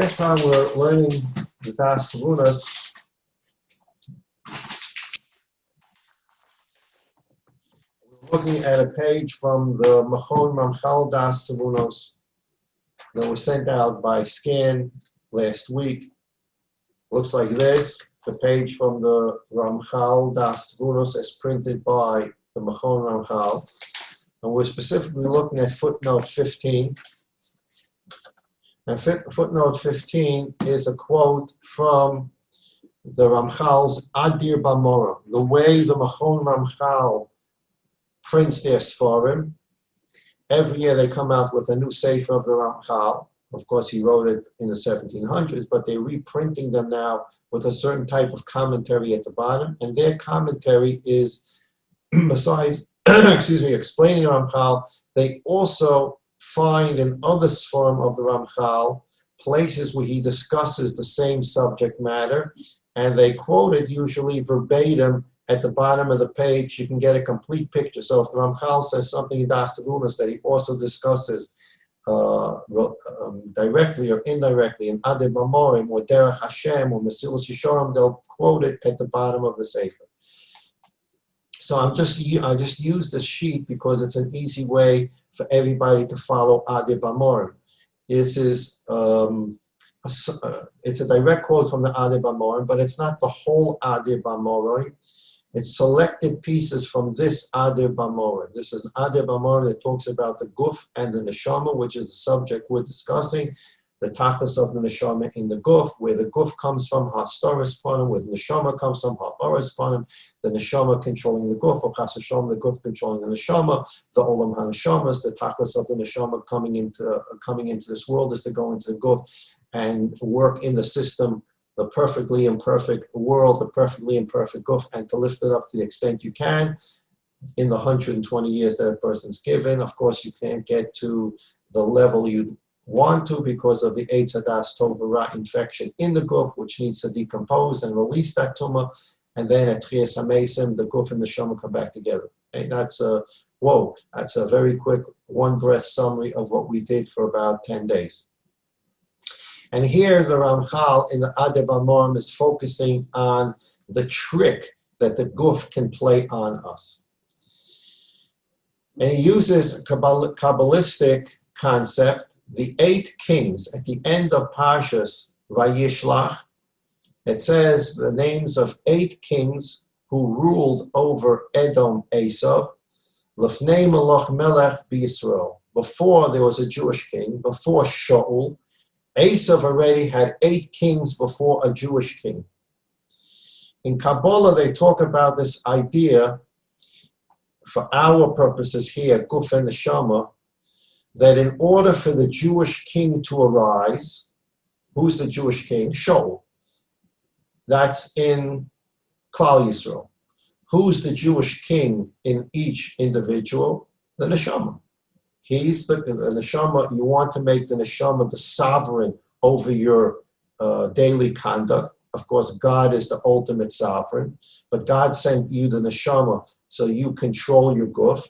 last time we were learning the Daas Tevunos, we're looking at a page from the Machon Ramchal Daas Tevunos that was sent out by scan last week. Looks like this. It's a page from the Ramchal Daas Tevunos as printed by the Machon Ramchal. And we're specifically looking at footnote 15. And footnote 15 is a quote from the Ramchal's Adir Bamora. The way the Machon Ramchal prints their Sfarim, every year they come out with a new Sefer of the Ramchal. Of course, he wrote it in the 1700s, but they're reprinting them now with a certain type of commentary at the bottom. And their commentary is, besides explaining the Ramchal, they also find in other Sfarim of the Ramchal places where he discusses the same subject matter, and they quote it usually verbatim at the bottom of the page. You can get a complete picture. So if the Ramchal says something in Daas Tevunos that he also discusses directly or indirectly in Adib Amorim or Derech Hashem or Mesilas Yesharim, they'll quote it at the bottom of the Sefer. So I just use this sheet because it's an easy way for everybody to follow Adib Amorim. This is it's a direct quote from the Adib Amorim, but it's not the whole Adib Amorim. It's selected pieces from this Adib Amorim. This is an Adib Amorim that talks about the Guf and the Neshama, which is the subject we're discussing. The tachlis of the neshama in the guf, where the guf comes from, hastoris panim, where the neshama comes from, ha'oris panim, the neshama controlling the guf, or chas v'shalom, the guf controlling the neshama, the olam hanashamas, the tachlis of the neshama coming into this world is to go into the guf and work in the system, the perfectly imperfect world, the perfectly imperfect guf, and to lift it up to the extent you can in the 120 years that a person's given. Of course, you can't get to the level you want to because of the Eitz Hadas Tov Ra infection in the guf, which needs to decompose and release that tumor, and then at Tchias HaMesim, the guf and the shama come back together. And that's a very quick one-breath summary of what we did for about 10 days. And here the Ramchal in the Adib Amorim is focusing on the trick that the guf can play on us. And he uses a Kabbalistic concept, the 8 kings. At the end of Parshas Vayishlach, it says the names of 8 kings who ruled over Edom, Esav, Lefnei Melech Melech B'Yisrael. Before there was a Jewish king, before Shaul, Esav already had 8 kings before a Jewish king. In Kabbalah, they talk about this idea, for our purposes here, Guf and Neshama, that in order for the Jewish king to arise, who's the Jewish king? Shaul. That's in Klal Yisrael. Who's the Jewish king in each individual? The Neshama. He's the Neshama. You want to make the Neshama the sovereign over your daily conduct. Of course, God is the ultimate sovereign, but God sent you the Neshama so you control your guf.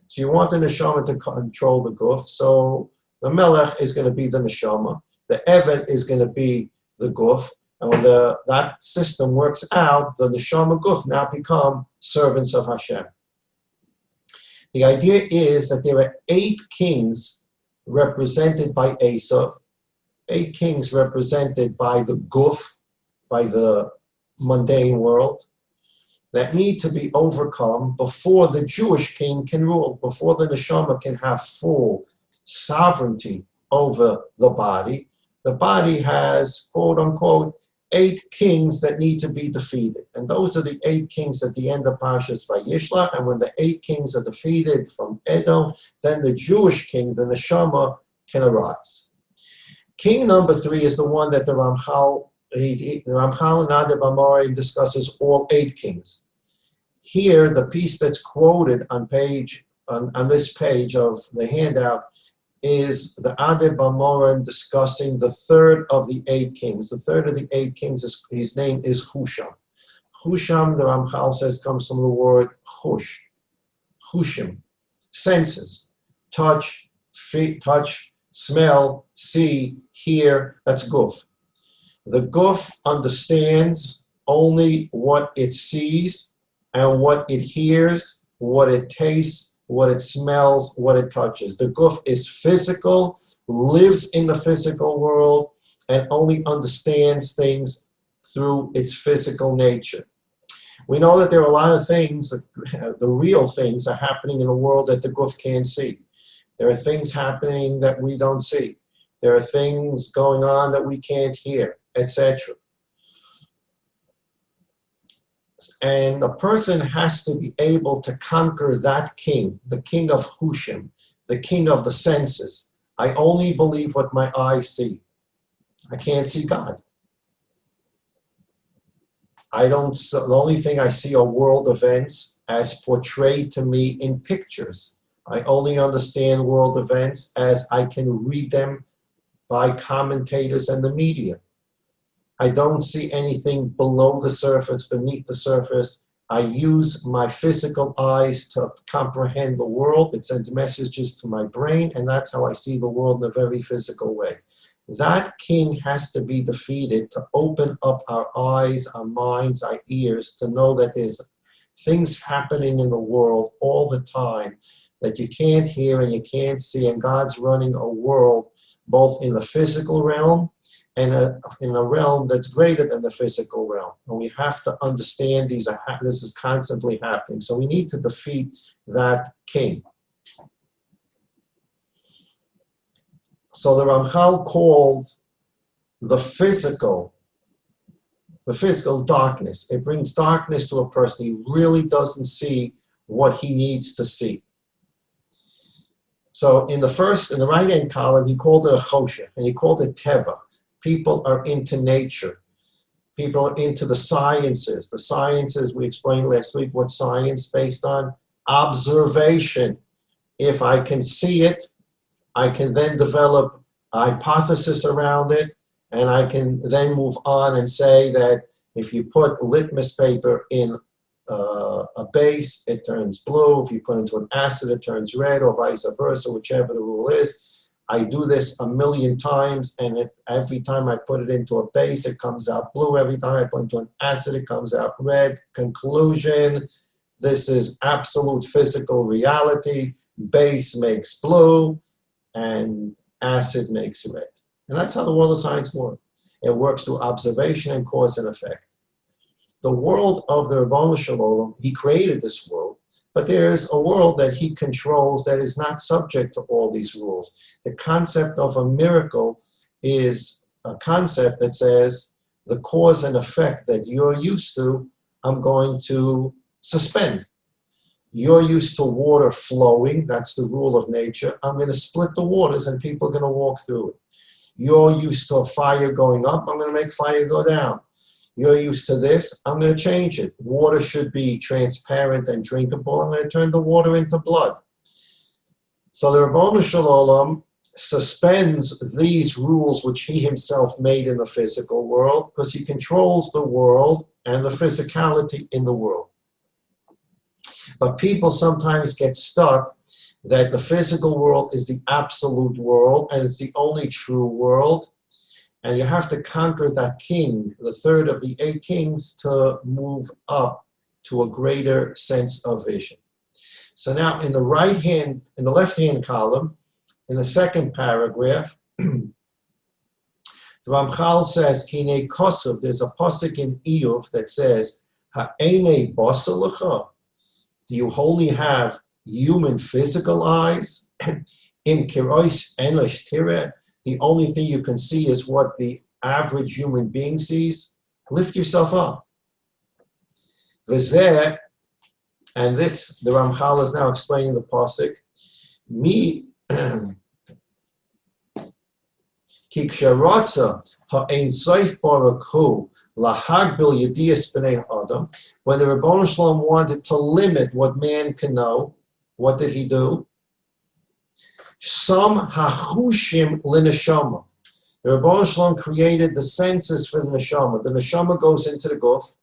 So you want the neshama to control the guf. So the melech is going to be the neshama. The eved is going to be the guf. And when that system works out, the neshama guf now become servants of Hashem. The idea is that there are 8 kings represented by Esav, 8 kings represented by the guf, by the mundane world, that need to be overcome before the Jewish king can rule, before the neshama can have full sovereignty over the body. The body has, quote unquote, 8 kings that need to be defeated. And those are the 8 kings at the end of Parshas Vayishlach. And when the 8 kings are defeated from Edom, then the Jewish king, the neshama, can arise. King number 3 is the one that the Ramchal and Adib Amorim discusses all 8 kings. Here, the piece that's quoted on this page of the handout is the Adib Amorim discussing the 3rd of the 8 kings. The 3rd of the 8 kings, his name is Husham. Husham, the Ramchal says, comes from the word hush, hushim, senses, touch, smell, see, hear, that's guf. The guf understands only what it sees and what it hears, what it tastes, what it smells, what it touches. The guf is physical, lives in the physical world, and only understands things through its physical nature. We know that there are a lot of things, the real things are happening in the world that the guf can't see. There are things happening that we don't see. There are things going on that we can't hear, etc. And a person has to be able to conquer that king, the king of Hushim, the king of the senses. I only believe what my eyes see. I can't see God. The only thing I see are world events as portrayed to me in pictures. I only understand world events as I can read them by commentators and the media. I don't see anything below the surface, beneath the surface. I use my physical eyes to comprehend the world. It sends messages to my brain, and that's how I see the world in a very physical way. That king has to be defeated to open up our eyes, our minds, our ears, to know that there's things happening in the world all the time that you can't hear and you can't see, and God's running a world both in the physical realm and in a realm that's greater than the physical realm. And we have to understand this is constantly happening. So we need to defeat that king. So the Ramchal called the physical darkness. It brings darkness to a person. He really doesn't see what he needs to see. So in the right-hand column, he called it a choshen, and he called it teva. People are into nature. People are into the sciences. The sciences, we explained last week what science based on. Observation. If I can see it, I can then develop a hypothesis around it, and I can then move on and say that if you put litmus paper in a base, it turns blue. If you put into an acid, it turns red, or vice versa, whichever the rule is. I do this 1,000,000 times, and every time I put it into a base, it comes out blue. Every time I put it into an acid, it comes out red. Conclusion, this is absolute physical reality. Base makes blue, and acid makes red. And that's how the world of science works. It works through observation and cause and effect. The world of the Ribono Shel Olam, he created this world, but there's a world that he controls that is not subject to all these rules. The concept of a miracle is a concept that says the cause and effect that you're used to, I'm going to suspend. You're used to water flowing, that's the rule of nature. I'm going to split the waters and people are going to walk through it. You're used to a fire going up, I'm going to make fire go down. You're used to this, I'm going to change it. Water should be transparent and drinkable, I'm going to turn the water into blood. So the Ribono Shel Olam suspends these rules which he himself made in the physical world because he controls the world and the physicality in the world. But people sometimes get stuck that the physical world is the absolute world and it's the only true world. And you have to conquer that king, the third of the 8 kings, to move up to a greater sense of vision. So now in the left-hand column, in the second paragraph, the Ramchal says, Kine Kosov, there's a pasuk in Iyov that says, Ha'ene basalacha, do you only have human physical eyes? Im kirois enosh tireh, the only thing you can see is what the average human being sees. Lift yourself up. V'zeh, and this, the Ramchal is now explaining the pasuk. Mi kiksharatza ha'ein soif baruch hu lahagbil yediyas b'nei adam. When the Ribono Shel Olam wanted to limit what man can know, what did he do? Some hachushim lineshama. The Ribono Shel Olam created the senses for the neshama. The neshama goes into the guf.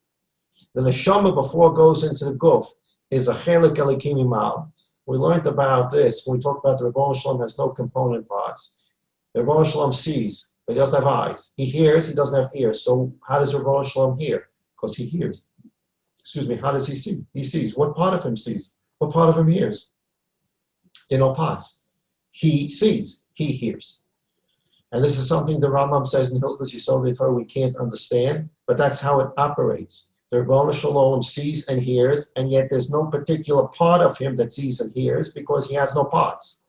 The neshama, before it goes into the guf, is a chelik elikim imal. We learned about this when we talked about the Ribono Shel Olam has no component parts. The Rebbeinu Shalom sees, but he doesn't have eyes. He hears, he doesn't have ears. So how does Rebbeinu Shalom hear? Because he hears. Excuse me, how does he see? He sees. What part of him sees? What part of him hears? There are no parts. He sees, he hears. And this is something the Rambam says in Hilchos Yisod Torah we can't understand, but that's how it operates. The Rebbeinu Shalom sees and hears, and yet there's no particular part of him that sees and hears because he has no parts.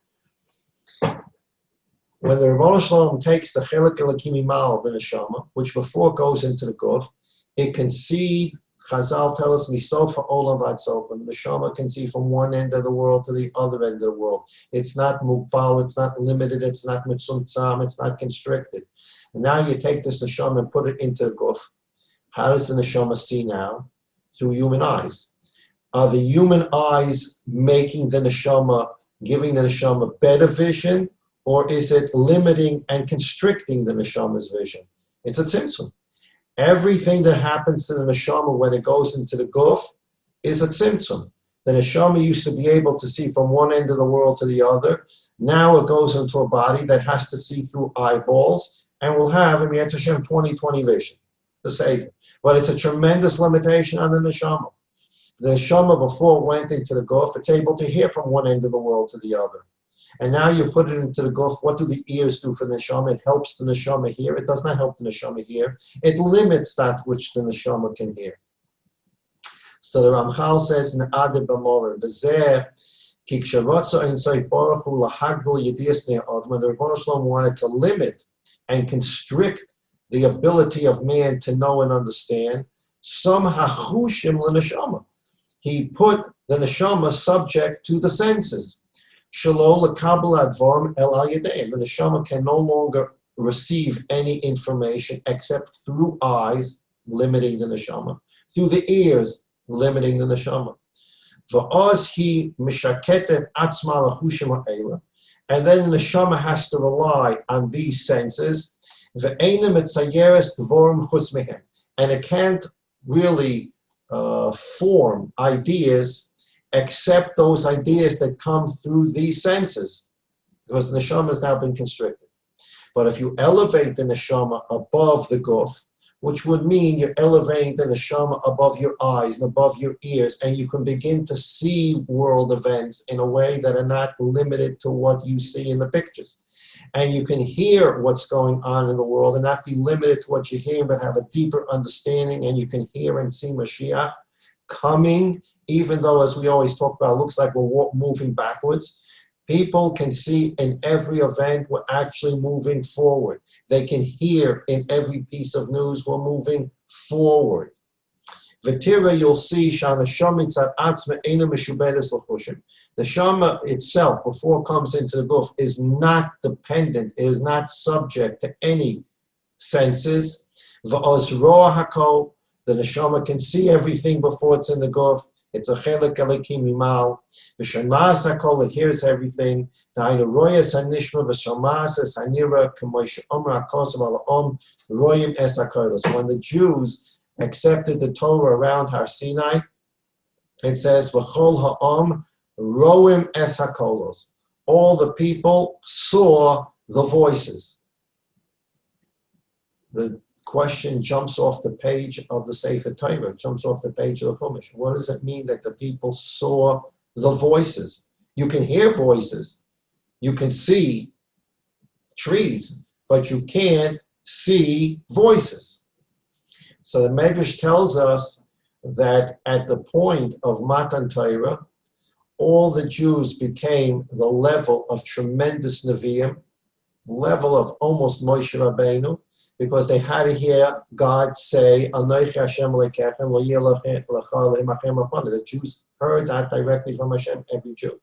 When the Rebbeinu Shalom takes the Chelik Elokim Imal, the Neshama, which before goes into the Guf, it can see, Chazal tell us, Misofa Olam Vad Sofa. The Neshama can see from one end of the world to the other end of the world. It's not Mukbal, it's not limited, it's not Mitzumtzam, it's not constricted. And now you take this Neshama and put it into the Guf. How does the Neshama see now? Through human eyes. Are the human eyes making the Neshama, giving the Neshama better vision, or is it limiting and constricting the Neshama's vision? It's a tzimtzum. Everything that happens to the Neshama when it goes into the Guf is a tzimtzum. The Neshama used to be able to see from one end of the world to the other. Now it goes into a body that has to see through eyeballs and will have, in Yetz Hashem, 20/20 vision, the Seder. But it's a tremendous limitation on the Neshama. The Neshama, before it went into the Guf, it's able to hear from one end of the world to the other. And now you put it into the Guf. What do the ears do for the Neshama? It helps the Neshama hear. It does not help the Neshama hear. It limits that which the Neshama can hear. So the Ramchal says in the Adib B'Moreh, B'zeh, ki ksharotza ein soy baruch hu lahagbul yediyas bnei adam, when the Rebbeinu Shalom wanted to limit and constrict the ability of man to know and understand, some hachushim l'neshama. He put the Neshama subject to the senses. Shelo l'kabel advarim el al yadeim. The Neshama can no longer receive any information except through eyes, limiting the Neshama, through the ears, limiting the Neshama. V'oz hi mishaketet atzma lahushim ha'ela. And then the Neshama has to rely on these senses. Ve'ena mitzayeres dvorim chutz mehem. And it can't really form ideas except those ideas that come through these senses, because the Neshama has now been constricted. But if you elevate the Neshama above the Guf, which would mean you're elevating the Neshama above your eyes and above your ears, and you can begin to see world events in a way that are not limited to what you see in the pictures. And you can hear what's going on in the world and not be limited to what you hear, but have a deeper understanding, and you can hear and see Mashiach coming, even though, as we always talk about, it looks like we're moving backwards. People can see in every event we're actually moving forward. They can hear in every piece of news we're moving forward. V'tira, you'll see, the Shama itself, before it comes into the Guf, is not dependent, is not subject to any senses. V'ozroa hakol, the Neshama can see everything before it's in the Guf. It's a chelik elikim imal. V'shamas hakol, it hears everything. Ta'ayna royas hanishma v'shamas es hanira k'moish omer hakosav ala'om royim es hakolos. When the Jews accepted the Torah around Har Sinai, it says v'chol ha'om roim es hakolos. All the people saw the voices. The question jumps off the page of the Sefer Torah, jumps off the page of the Chumash. What does it mean that the people saw the voices? You can hear voices, you can see trees, but you can't see voices. So the Medrash tells us that at the point of Matan Torah, all the Jews became the level of tremendous Nevi'im, level of almost Moshe Rabbeinu, because they had to hear God say, Anochi Hashem Elekechem, lo yeh lecha lehem achem upon it. The Jews heard that directly from Hashem, every Jew.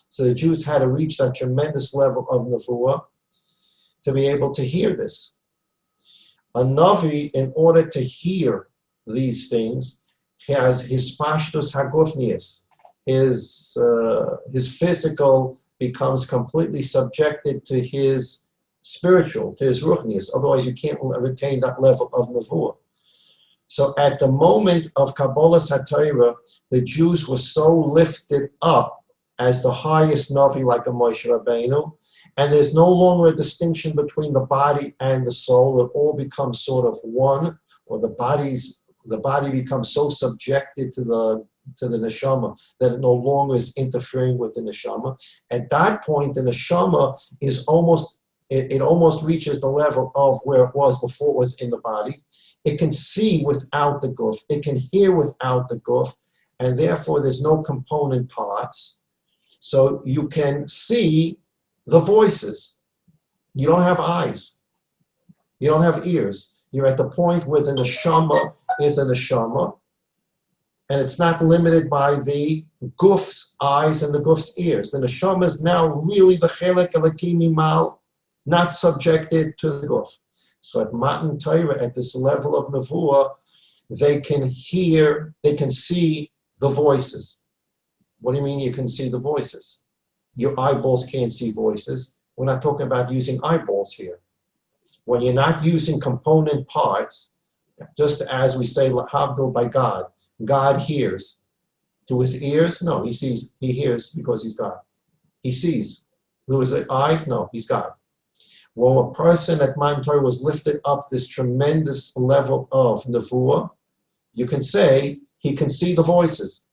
So the Jews had to reach that tremendous level of Nevuah to be able to hear this. A Navi, in order to hear these things, has his pashtus hagufnius. His physical becomes completely subjected to his spiritual, to his ruchnius. Otherwise, you can't retain that level of nevuah. So at the moment of Kabbalas HaTorah, the Jews were so lifted up as the highest Navi, like a Moshe Rabbeinu, and there's no longer a distinction between the body and the soul. It all becomes sort of one, or the body becomes so subjected to the neshama that it no longer is interfering with the neshama. At that point, the neshama is almost reaches the level of where it was before it was in the body. It can see without the guf. It can hear without the guf, and therefore there's no component parts. So you can see the voices. You don't have eyes. You don't have ears. You're at the point where the neshama is a neshama, and it's not limited by the guf's eyes and the guf's ears. The neshama is now really the chelek elokimi mal, not subjected to the guf. So at Matan Torah, at this level of nevuah, they can hear, they can see the voices. What do you mean you can see the voices? Your eyeballs can't see voices. We're not talking about using eyeballs here. When you're not using component parts, just as we say, lahavdil by God, God hears. Through his ears? No, he sees, he hears because he's God. He sees. Through his eyes? No, he's God. When a person at Matan Torah was lifted up this tremendous level of nevuah, you can say he can see the voices,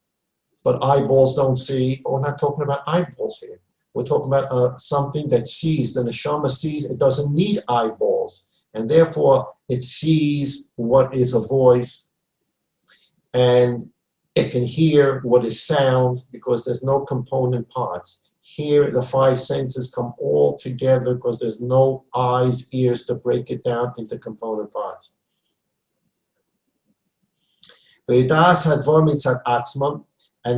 but eyeballs don't see. But we're not talking about eyeballs here. We're talking about something that sees. The neshama sees. It doesn't need eyeballs, and therefore it sees what is a voice, and it can hear what is sound because there's no component parts. Here, the five senses come all together because there's no eyes, ears to break it down into component parts. And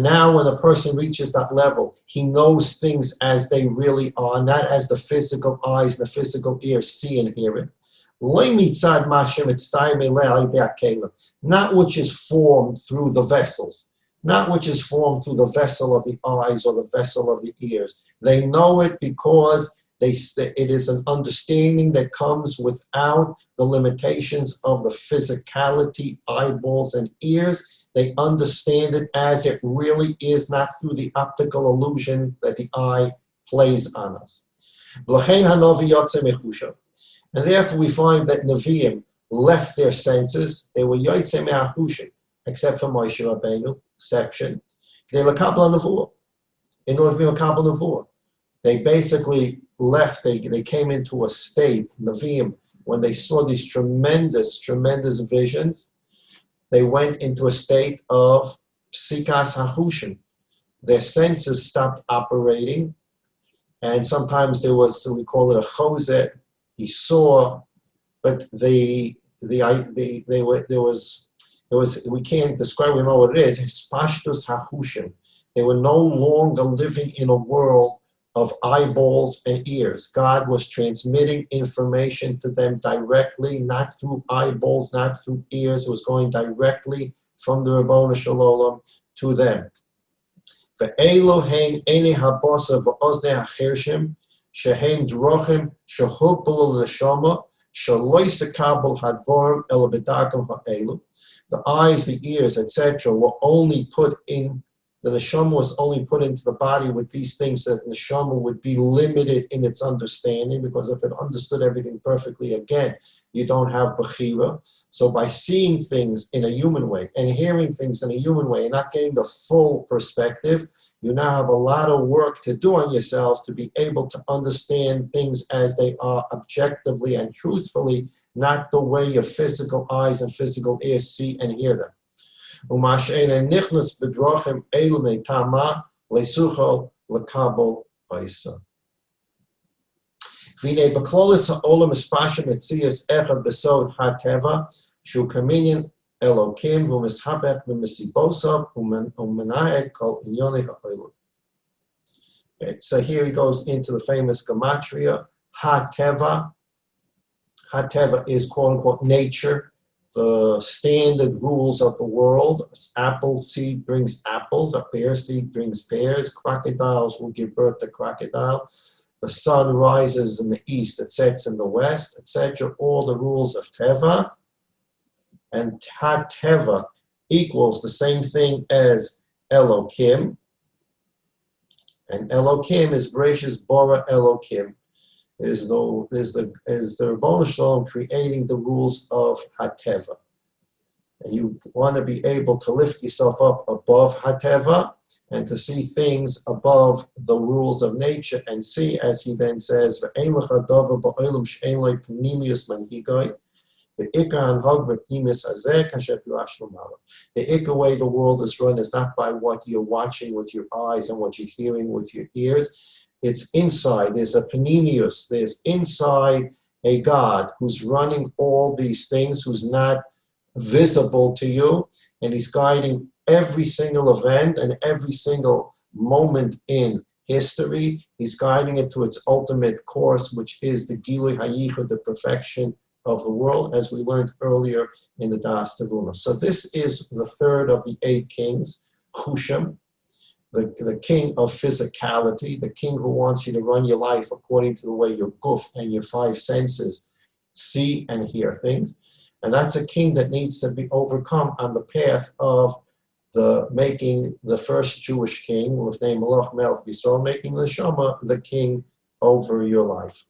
now when a person reaches that level, he knows things as they really are, not as the physical eyes and the physical ears see and hear it. Not which is formed through the vessels. Not which is formed through the vessel of the eyes or the vessel of the ears. They know it because it is an understanding that comes without the limitations of the physicality, eyeballs, and ears. They understand it as it really is, not through the optical illusion that the eye plays on us. And therefore we find that Nevi'im left their senses. They were Yotze Me'ahushin, except for Moshe Rabbeinu, exception. In order to be a Kabbalah Nevuah. They basically left, they came into a state, Nevi'im, when they saw these tremendous, tremendous visions, they went into a state of Psikas Hahushin. Their senses stopped operating, and sometimes there was, we call it a chozet, he saw, but there was, we can't describe, we know what it is, Hispashtus Hahushin. They were no longer living in a world of eyeballs and ears. God was transmitting information to them directly, not through eyeballs, not through ears. It was going directly from the Ribono Shel Olam to them. Ve'elu hein ene habasa v'ozne ha'chershim shehem drochim shehupelu l'neshama shaloi sekabel hadvorim el b'darkam ha'elu. The eyes, the ears, etc. were only put in, the neshama was only put into the body with these things that the neshama would be limited in its understanding, because if it understood everything perfectly, again, you don't have bechira. So by seeing things in a human way and hearing things in a human way and not getting the full perspective, you now have a lot of work to do on yourself to be able to understand things as they are objectively and truthfully, not the way your physical eyes and physical ears see and hear them. V'nei b'klolis ha'olam espashim etzias echad besod ha'teva shu kaminyan elokim v'mishabech v'misibosav u'mena'ed kol inyonei ha'olam. So here he goes into the famous gematria, ha'teva. Ha'teva is quote unquote nature, the standard rules of the world. Apple seed brings apples, a pear seed brings pears, crocodiles will give birth to crocodile. The sun rises in the east, it sets in the west, etc. All the rules of Teva. And Ha-Teva equals the same thing as Elokim. And Elokim is Bereshis Bora Elokim, is the Ribono Shalom creating the rules of Hateva. And you want to be able to lift yourself up above Hateva and to see things above the rules of nature and see, as he then says, the ikka way the world is run is not by what you're watching with your eyes and what you're hearing with your ears. It's inside. There's a panemius. There's inside a God who's running all these things, who's not visible to you, and he's guiding every single event and every single moment in history. He's guiding it to its ultimate course, which is the Gilui Hayichud, the perfection of the world, as we learned earlier in the Daas Tevunos. So this is the third of the 8 kings, Chushim, the king of physicality, the king who wants you to run your life according to the way your guf and your 5 senses see and hear things. And that's a king that needs to be overcome on the path of making the first Jewish king, Lefnei Malach Melech Yisrael, making the Shama the king over your life.